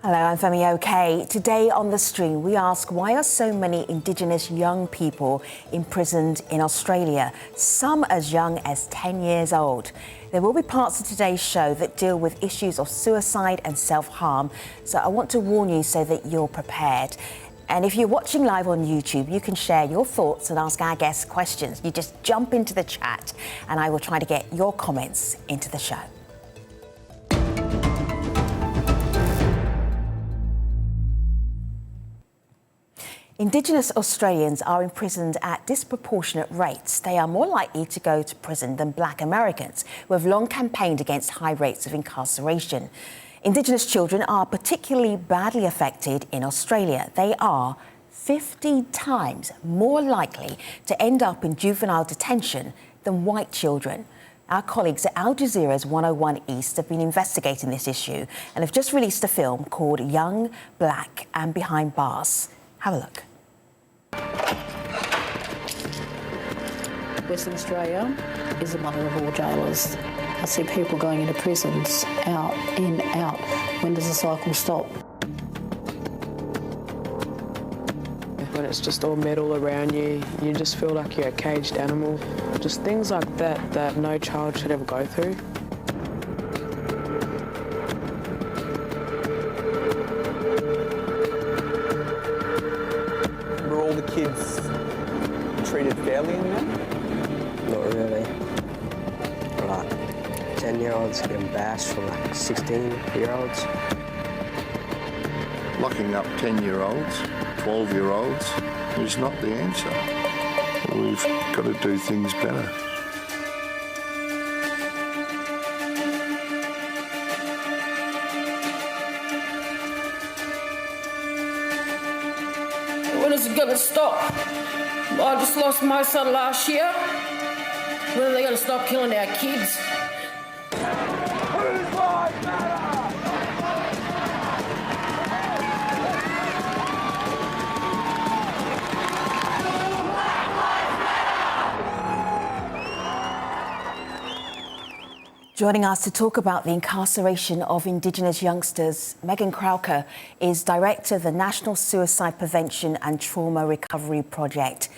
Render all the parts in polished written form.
Hello, I'm Femi OK. Today on The Stream, we ask why are so many Indigenous young people imprisoned in Australia, some as young as 10 years old. There will be parts of today's show that deal with issues of suicide and self-harm, so I want to warn you so that you're prepared. And if you're watching live on YouTube, you can share your thoughts and ask our guests questions. You just jump into the chat and I will try to get your comments into the show. Indigenous Australians are imprisoned at disproportionate rates. They are more likely to go to prison than Black Americans, who have long campaigned against high rates of incarceration. Indigenous children are particularly badly affected in Australia. They are 50 times more likely to end up in juvenile detention than white children. Our colleagues at Al Jazeera's 101 East have been investigating this issue and have just released a film called Young, Black and Behind Bars. Have a look. Western Australia is the mother of all jailers. I see people going into prisons, out, in, out. When does the cycle stop? When it's just all metal around you, you just feel like you're a caged animal. Just things like that no child should ever go through. Were all the kids treated fairly in there? Not really. Like 10-year-olds getting bashed from like 16-year-olds. Locking up 10-year-olds, 12-year-olds is not the answer. We've got to do things better. When is it going to stop? I just lost my son last year. When are they going to stop killing our kids? Joining us to talk about the incarceration of Indigenous youngsters, Megan Crowker is Director of the National Suicide Prevention and Trauma Recovery Project.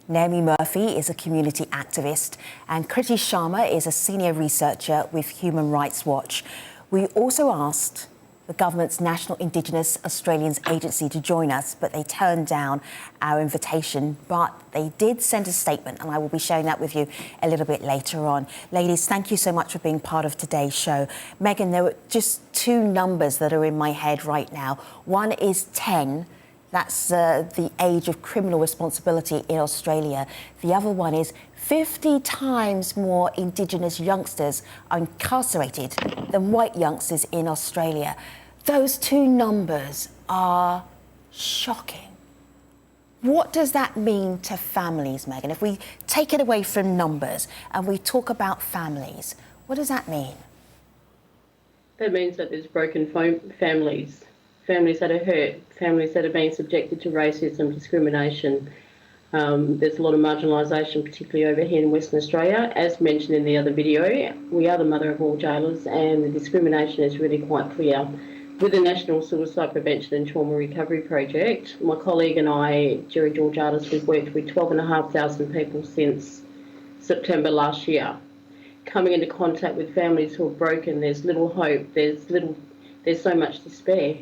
Naomi Murphy is a community activist and KRITI SHARMA is a senior researcher with Human Rights Watch. We also asked the government's National Indigenous Australians Agency to join us, but they turned down our invitation. But they did send a statement, and I will be sharing that with you a little bit later on. Ladies, thank you so much for being part of today's show. Megan, there were just two numbers that are in my head right now. One is 10. That's the age of criminal responsibility in Australia. The other one is 50 times more Indigenous youngsters are incarcerated than white youngsters in Australia. Those two numbers are shocking. What does that mean to families, Megan? If we take it away from numbers and we talk about families, what does that mean? That means that there's broken families, families that are hurt, families that are being subjected to racism, discrimination. There's a lot of marginalisation, particularly over here in Western Australia. As mentioned in the other video, we are the mother of all jailers and the discrimination is really quite clear. With the National Suicide Prevention and Trauma Recovery Project, my colleague and I, Jerry Georgiadis, we've worked with 12,500 people since September last year. Coming into contact with families who are broken, there's little hope, there's so much despair.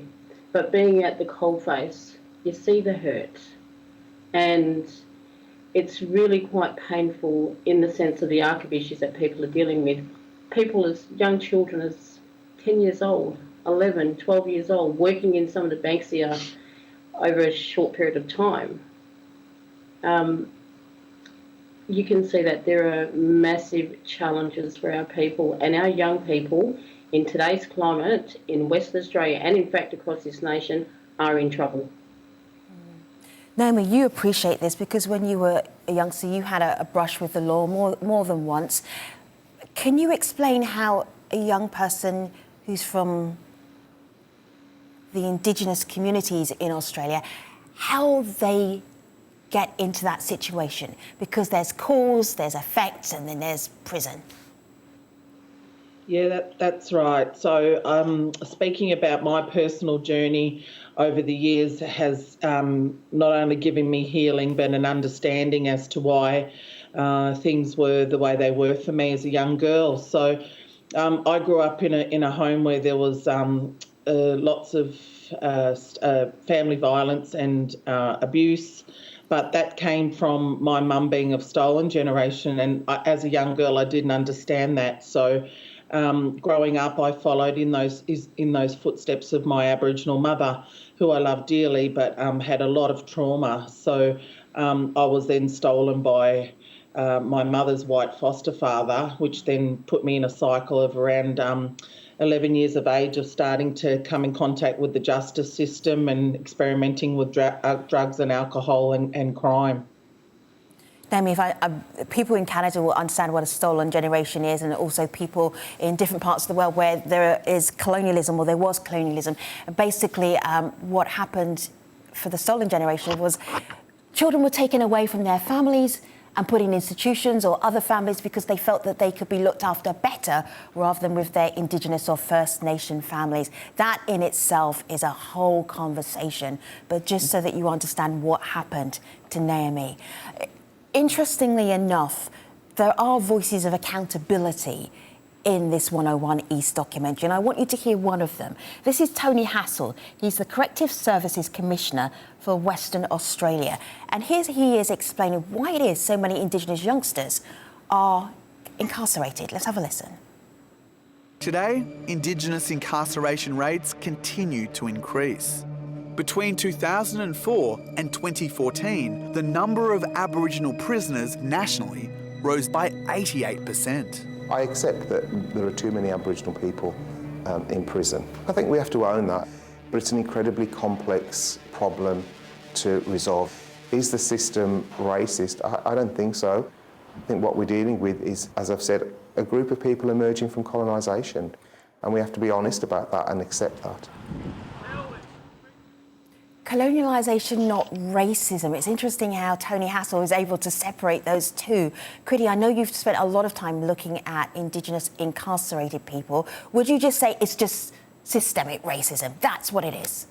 But being at the coalface, you see the hurt. And it's really quite painful in the sense of the arc of issues that people are dealing with. People as young children as 10 years old, 11, 12 years old, working in some of the banks here over a short period of time. You can see that there are massive challenges for our people and our young people in today's climate in Western Australia and in fact across this nation are in trouble. Naomi, you appreciate this because when you were a youngster, you had a brush with the law more than once. Can you explain how a young person who's from the Indigenous communities in Australia, how they get into that situation? Because there's cause, there's effect, and then there's prison. Yeah, that's right. So speaking about my personal journey over the years has not only given me healing but an understanding as to why things were the way they were for me as a young girl. So I grew up in a home where there was lots of family violence and abuse, but that came from my mum being of stolen generation, and as a young girl I didn't understand that. So growing up, I followed in those footsteps of my Aboriginal mother, who I love dearly, but had a lot of trauma. So I was then stolen by my mother's white foster father, which then put me in a cycle of around 11 years of age of starting to come in contact with the justice system and experimenting with drugs and alcohol and crime. Naomi, people in Canada will understand what a stolen generation is, and also people in different parts of the world where there is colonialism, or there was colonialism. Basically, what happened for the stolen generation was children were taken away from their families and put in institutions or other families because they felt that they could be looked after better rather than with their Indigenous or First Nation families. That in itself is a whole conversation, but just so that you understand what happened to Naomi. Interestingly enough, there are voices of accountability in this 101 East documentary, and I want you to hear one of them. This is Tony Hassell. He's the Corrective Services Commissioner for Western Australia. And here he is explaining why it is so many Indigenous youngsters are incarcerated. Let's have a listen. Today, Indigenous incarceration rates continue to increase. Between 2004 and 2014, the number of Aboriginal prisoners nationally rose by 88%. I accept that there are too many Aboriginal people in prison. I think we have to own that, but it's an incredibly complex problem to resolve. Is the system racist? I don't think so. I think what we're dealing with is, as I've said, a group of people emerging from colonisation, and we have to be honest about that and accept that. Colonialisation, not racism. It's interesting how Tony Hassell is able to separate those two. KRITI, I know you've spent a lot of time looking at Indigenous incarcerated people. Would you just say it's just systemic racism? That's what it is.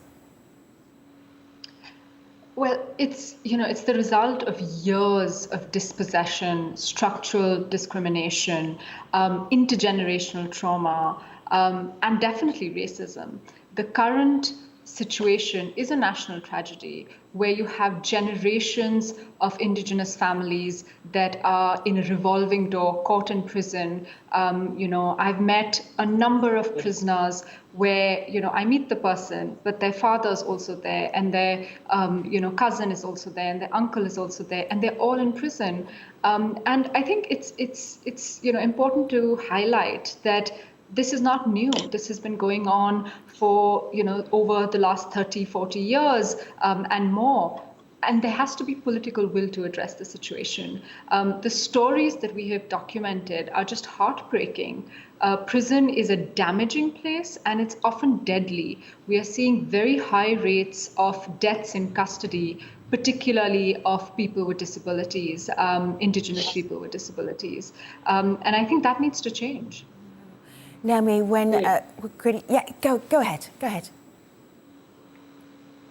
Well, it's the result of years of dispossession, structural discrimination, intergenerational trauma, and definitely racism. The current situation is a national tragedy where you have generations of Indigenous families that are in a revolving door, caught in prison. I've met a number of prisoners where, I meet the person, but their father's also there, and their, cousin is also there, and their uncle is also there, and they're all in prison. And I think it's important to highlight that this is not new. This has been going on for, over the last 30, 40 years and more. And there has to be political will to address the situation. The stories that we have documented are just heartbreaking. Prison is a damaging place, and it's often deadly. We are seeing very high rates of deaths in custody, particularly of people with disabilities, Indigenous people with disabilities. And I think that needs to change. Naomi, when go ahead.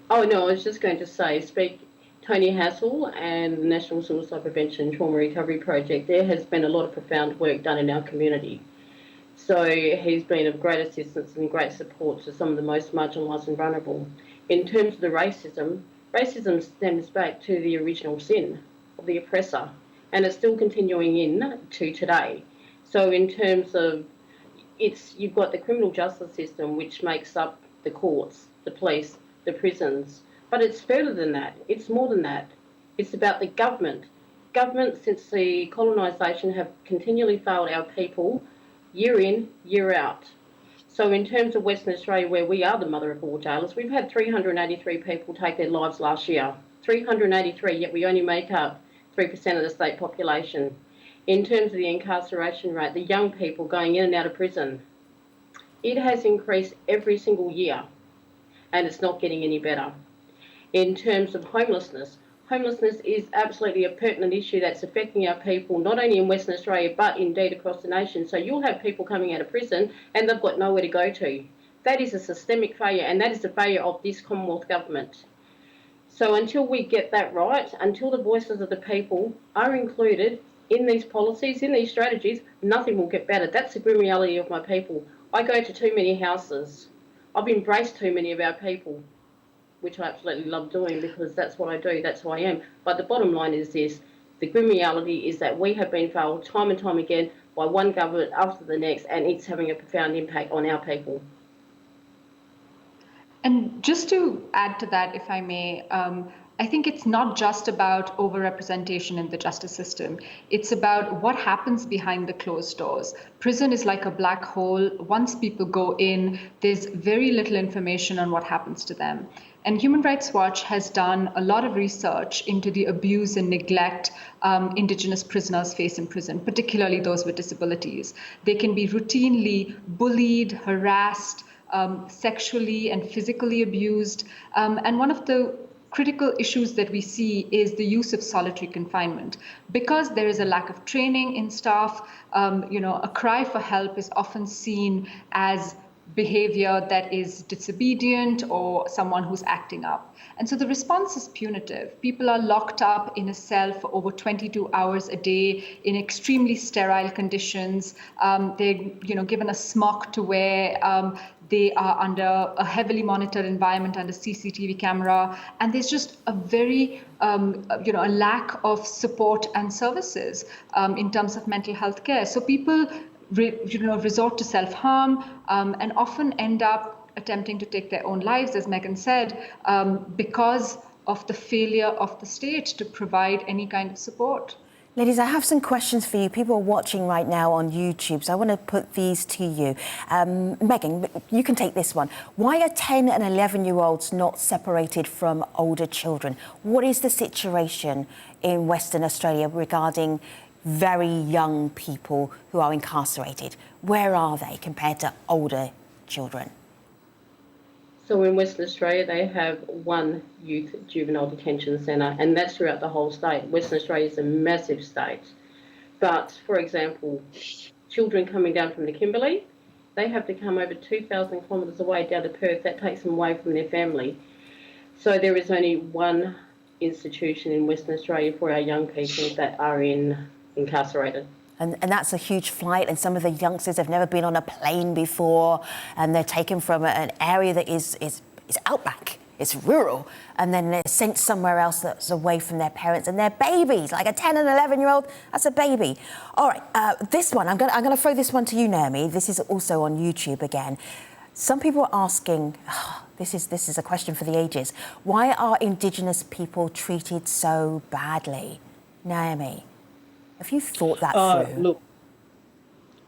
Oh no, I was just going to say, Tony Hassell and the National Suicide Prevention and Trauma Recovery Project. There has been a lot of profound work done in our community. So he's been of great assistance and great support to some of the most marginalised and vulnerable. In terms of the racism stems back to the original sin of the oppressor, and it's still continuing in to today. So in terms of you've got the criminal justice system, which makes up the courts, the police, the prisons, but it's further than that. It's more than that. It's about the government. Government, since the colonisation, have continually failed our people year in, year out. So in terms of Western Australia, where we are the mother of all jailers, we've had 383 people take their lives last year. 383, yet we only make up 3% of the state population. In terms of the incarceration rate, the young people going in and out of prison, it has increased every single year, and it's not getting any better. In terms of homelessness, Homelessness is absolutely a pertinent issue that's affecting our people, not only in Western Australia, but indeed across the nation. So you'll have people coming out of prison and they've got nowhere to go to. That is a systemic failure, and that is the failure of this Commonwealth government. So until we get that right, until the voices of the people are included in these policies, in these strategies, nothing will get better. That's the grim reality of my people. I go to too many houses. I've embraced too many of our people, which I absolutely love doing because that's what I do, that's who I am. But the bottom line is this, the grim reality is that we have been failed time and time again by one government after the next, and it's having a profound impact on our people. And just to add to that, if I may, I think it's not just about overrepresentation in the justice system. It's about what happens behind the closed doors. Prison is like a black hole. Once people go in, there's very little information on what happens to them. And Human Rights Watch has done a lot of research into the abuse and neglect Indigenous prisoners face in prison, particularly those with disabilities. They can be routinely bullied, harassed, sexually and physically abused. And one of the critical issues that we see is the use of solitary confinement. Because there is a lack of training in staff, a cry for help is often seen as behavior that is disobedient or someone who's acting up. And so the response is punitive. People are locked up in a cell for over 22 hours a day in extremely sterile conditions. They're given a smock to wear. They are under a heavily monitored environment under CCTV camera. And there's just a very, a lack of support and services in terms of mental health care. So people resort to self-harm and often end up attempting to take their own lives, as Megan said, because of the failure of the state to provide any kind of support. Ladies, I have some questions for you. People are watching right now on YouTube, so I want to put these to you. Megan, you can take this one. Why are 10 and 11-year-olds not separated from older children? What is the situation in Western Australia regarding very young people who are incarcerated? Where are they compared to older children? So in Western Australia, they have one youth juvenile detention centre, and that's throughout the whole state. Western Australia is a massive state. But, for example, children coming down from the Kimberley, they have to come over 2,000 kilometres away down to Perth. That takes them away from their family. So there is only one institution in Western Australia for our young people that are incarcerated. And that's a huge flight, and some of the youngsters have never been on a plane before, and they're taken from an area that is outback, it's rural, and then they're sent somewhere else that's away from their parents, and they're babies, like a 10 and 11-year-old, that's a baby. All right, this one, I'm going to throw this one to you, Naomi. This is also on YouTube again. Some people are asking, this is a question for the ages, why are Indigenous people treated so badly? Naomi, have you thought that through? Look,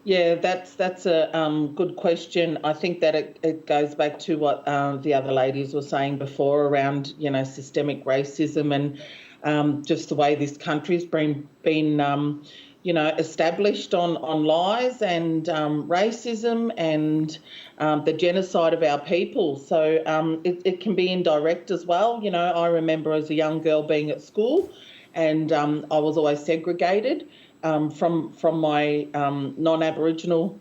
yeah, that's a good question. I think that it goes back to what the other ladies were saying before around, systemic racism and just the way this country's been established on lies and racism and the genocide of our people. So it can be indirect as well. I remember as a young girl being at school, and I was always segregated from my non-Aboriginal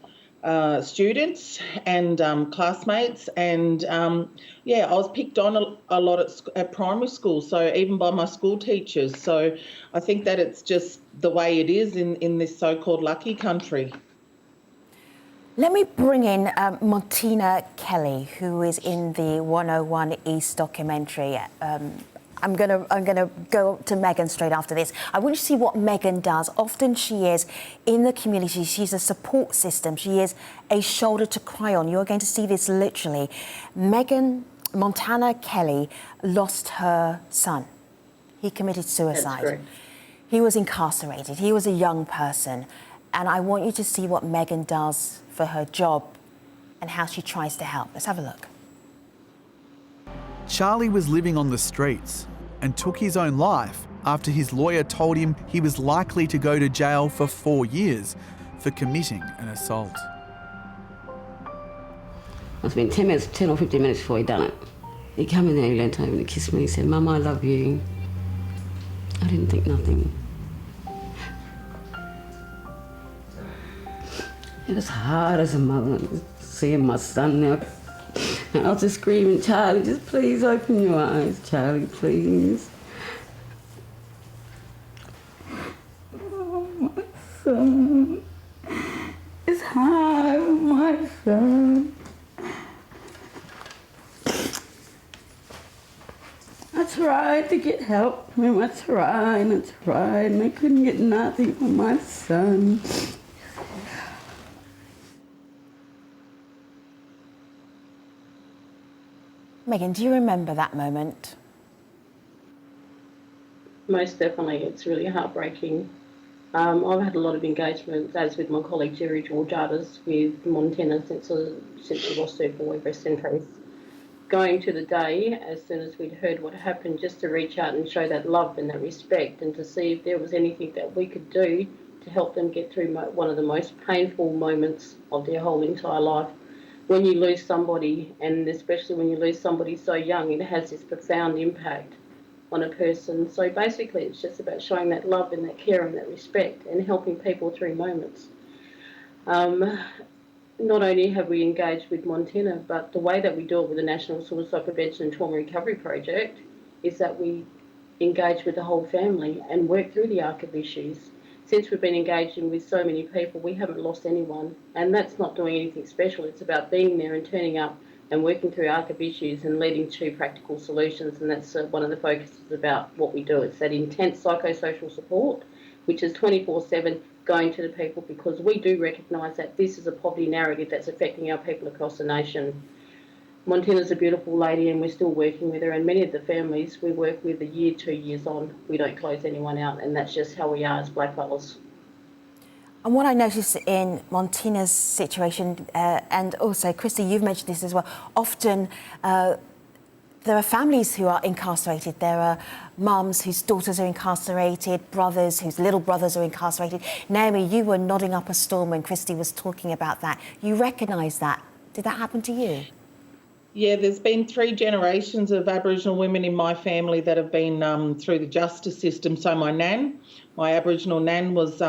students and classmates. And, I was picked on a lot at primary school, so even by my school teachers. So I think that it's just the way it is in this so-called lucky country. Let me bring in Montina Kelly, who is in the 101 East documentary. I'm gonna go to Megan straight after this. I want you to see what Megan does. Often she is in the community. She's a support system. She is a shoulder to cry on. You're going to see this literally. Montana Kelly lost her son. He committed suicide. That's correct. He was incarcerated. He was a young person. And I want you to see what Megan does for her job and how she tries to help. Let's have a look. Charlie was living on the streets and took his own life after his lawyer told him he was likely to go to jail for 4 years for committing an assault. It's been 10 or 15 minutes before he done it. He came in there, he leant over and he kissed me. He said, "Mum, I love you." I didn't think nothing. It was hard as a mother seeing my son now. And I was just screaming, Charlie, just please open your eyes, Charlie, please. Oh, my son. It's hard, my son. I tried to get help from him. I tried, and I couldn't get nothing from my son. Megan, do you remember that moment? Most definitely, it's really heartbreaking. I've had a lot of engagement, as with my colleague Jerry Georgiades, with Montana since she lost her boy, rest in peace. Going to the day, as soon as we'd heard what happened, just to reach out and show that love and that respect, and to see if there was anything that we could do to help them get through one of the most painful moments of their whole entire life. When you lose somebody, and especially when you lose somebody so young, it has this profound impact on a person. So basically it's just about showing that love and that care and that respect and helping people through moments. Not only have we engaged with Montana, but the way that we do it with the National Suicide Prevention and Trauma Recovery Project is that we engage with the whole family and work through the arc of issues. Since we've been engaging with so many people, we haven't lost anyone, and that's not doing anything special. It's about being there and turning up and working through arc of issues and leading to practical solutions, and that's one of the focuses about what we do. It's that intense psychosocial support, which is 24/7 going to the people, because we do recognise that this is a poverty narrative that's affecting our people across the nation. Montana's a beautiful lady and we're still working with her, and many of the families we work with a year, 2 years on, we don't close anyone out, and that's just how we are as blackfellas. And what I noticed in Montana's situation, and also, Christy, you've mentioned this as well, often there are families who are incarcerated. There are mums whose daughters are incarcerated, brothers whose little brothers are incarcerated. Naomi, you were nodding up a storm when Christy was talking about that. You recognise that. Did that happen to you? Yeah, there's been 3 generations of Aboriginal women in my family that have been through the justice system. So my Aboriginal nan was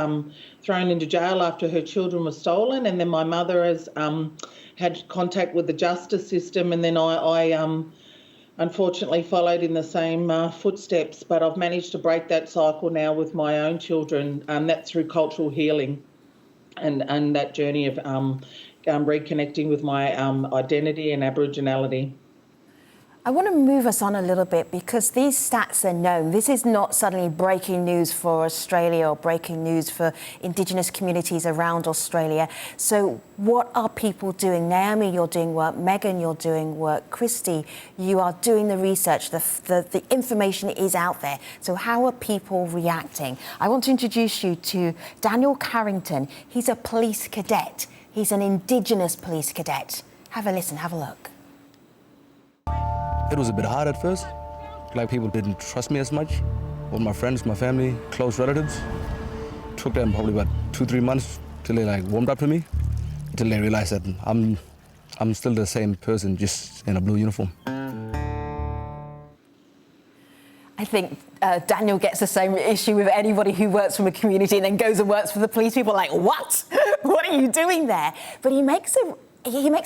thrown into jail after her children were stolen, and then my mother has had contact with the justice system, and then I unfortunately followed in the same footsteps, but I've managed to break that cycle now with my own children, and that's through cultural healing and that journey of reconnecting with my identity and Aboriginality. I want to move us on a little bit because these stats are known. This is not suddenly breaking news for Australia or breaking news for Indigenous communities around Australia. So what are people doing? Naomi, you're doing work. Megan, you're doing work. Christy, you are doing the research. The information is out there. So how are people reacting? I want to introduce you to Daniel Carrington. He's a police cadet. He's an Indigenous police cadet. Have a listen, have a look. It was a bit hard at first. Like, people didn't trust me as much. All my friends, my family, close relatives. It took them probably about 2-3 months till they warmed up to me, until they realized that I'm still the same person, just in a blue uniform. I think Daniel gets the same issue with anybody who works from a community and then goes and works for the police. People are like, what? What are you doing there? But he makes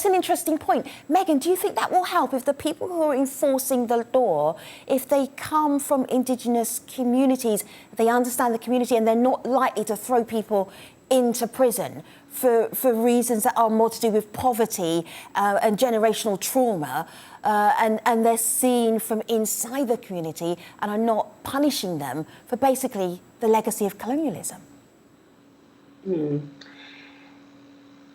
an interesting point. Megan, do you think that will help if the people who are enforcing the law, if they come from Indigenous communities, they understand the community and they're not likely to throw people into prison for reasons that are more to do with poverty and generational trauma, and they're seen from inside the community and are not punishing them for basically the legacy of colonialism?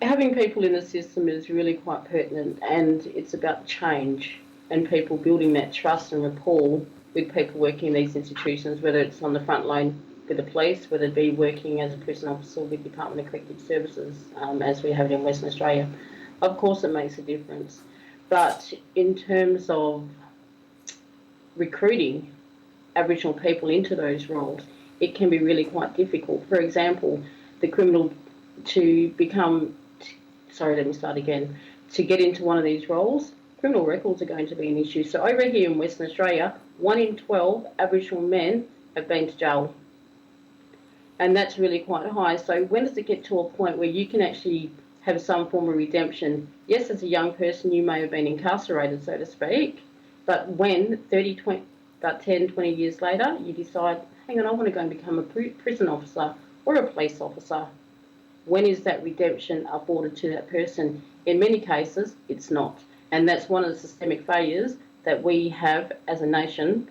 Having people in the system is really quite pertinent, and it's about change and people building that trust and rapport with people working in these institutions, whether it's on the front line with the police, whether it be working as a prison officer with the Department of Corrective Services, as we have it in Western Australia. Of course it makes a difference. But in terms of recruiting Aboriginal people into those roles, it can be really quite difficult. For example, the criminal to get into one of these roles, criminal records are going to be an issue. So over here in Western Australia, 1 in 12 Aboriginal men have been to jail. And that's really quite high. So when does it get to a point where you can actually have some form of redemption? Yes, as a young person, you may have been incarcerated, so to speak, but when 10, 20 years later, you decide, hang on, I want to go and become a prison officer or a police officer, when is that redemption afforded to that person? In many cases, it's not. And that's one of the systemic failures that we have as a nation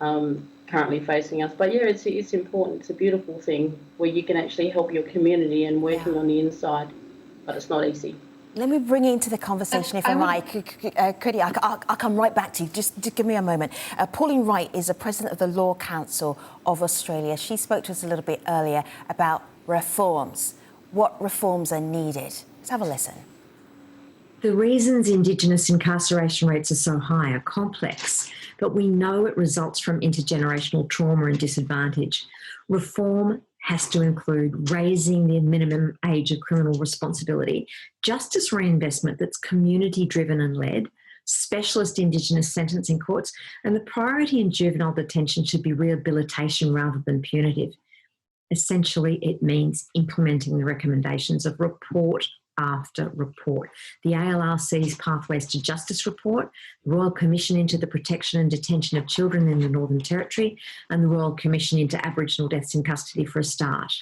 currently facing us. But yeah, it's important. It's a beautiful thing where you can actually help your community and working on the inside, but it's not easy. Let me bring you into the conversation, if I might. KRITI, I'll come right back to you. Just give me a moment. Pauline Wright is the president of the Law Council of Australia. She spoke to us a little bit earlier about reforms. What reforms are needed? Let's have a listen. The reasons Indigenous incarceration rates are so high are complex, but we know it results from intergenerational trauma and disadvantage. Reform has to include raising the minimum age of criminal responsibility, justice reinvestment that's community-driven and led, specialist Indigenous sentencing courts, and the priority in juvenile detention should be rehabilitation rather than punitive. Essentially, it means implementing the recommendations of report after report. The ALRC's Pathways to Justice report, the Royal Commission into the Protection and Detention of Children in the Northern Territory, and the Royal Commission into Aboriginal deaths in custody for a start.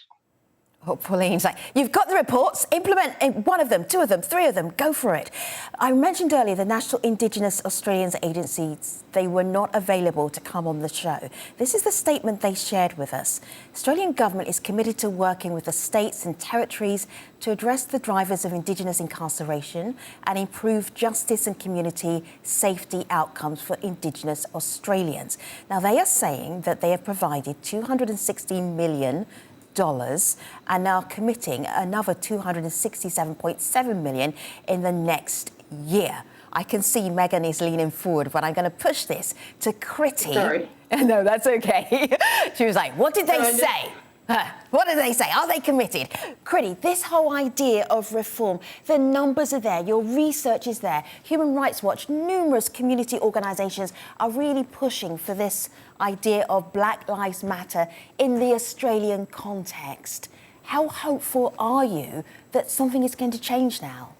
Oh, Pauline's like, you've got the reports, implement one of them, two of them, three of them, go for it. I mentioned earlier the National Indigenous Australians agencies, they were not available to come on the show. This is the statement they shared with us. Australian government is committed to working with the states and territories to address the drivers of Indigenous incarceration and improve justice and community safety outcomes for Indigenous Australians. Now, they are saying that they have provided $260 million and now committing another $267.7 million in the next year. I can see Megan is leaning forward, but I'm going to push this to KRITI. Sorry. No, that's okay. She was like, what did they say? What did they say? Are they committed? KRITI, this whole idea of reform, the numbers are there, your research is there. Human Rights Watch, numerous community organisations are really pushing for this idea of Black Lives Matter in the Australian context. How hopeful are you that something is going to change now?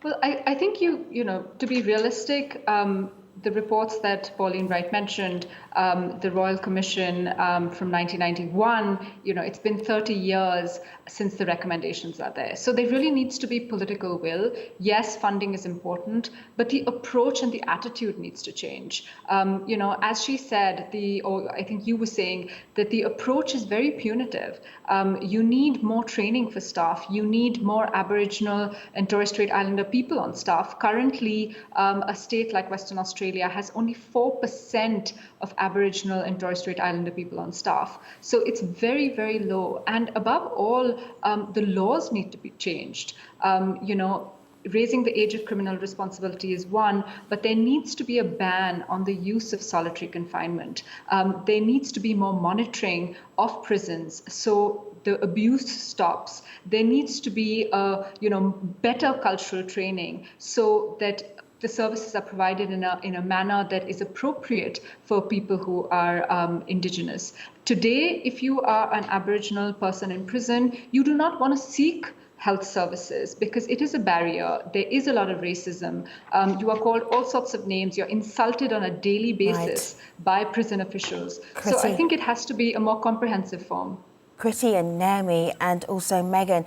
Well, I think to be realistic, the reports that Pauline Wright mentioned, the Royal Commission from 1991, it's been 30 years since the recommendations are there. So there really needs to be political will. Yes, funding is important, but the approach and the attitude needs to change. As she said, I think you were saying that the approach is very punitive. You need more training for staff. You need more Aboriginal and Torres Strait Islander people on staff. Currently, a state like Western Australia has only 4% of Aboriginal and Torres Strait Islander people on staff. So it's very, very low. And above all, the laws need to be changed. Raising the age of criminal responsibility is one, but there needs to be a ban on the use of solitary confinement. There needs to be more monitoring of prisons so the abuse stops. There needs to be better cultural training so that the services are provided in a manner that is appropriate for people who are Indigenous. Today, if you are an Aboriginal person in prison, you do not want to seek health services because it is a barrier. There is a lot of racism. You are called all sorts of names. You're insulted on a daily basis by prison officials. KRITI. So I think it has to be a more comprehensive form. KRITI and Naomi and also Megan,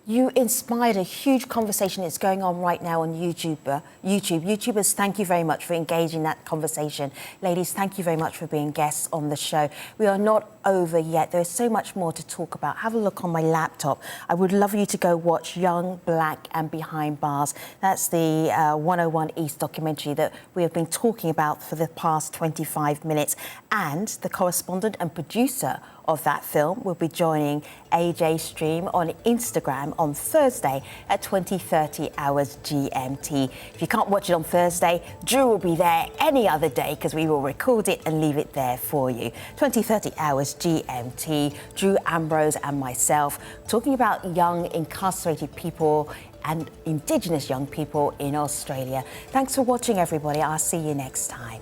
you inspired a huge conversation that's going on right now on YouTube. YouTubers, thank you very much for engaging that conversation. Ladies, thank you very much for being guests on the show. We are not over yet. There's so much more to talk about. Have a look on my laptop. I would love you to go watch Young, Black and Behind Bars. That's the 101 East documentary that we have been talking about for the past 25 minutes. And the correspondent and producer of that film will be joining ajstream on Instagram on Thursday at 20:30 hours GMT. If you can't watch it on Thursday, Drew will be there any other day because we will record it and leave it there for you. 20:30 hours GMT, Drew Ambrose and myself talking about young incarcerated people and Indigenous young people in Australia. Thanks for watching, everybody. I'll see you next time.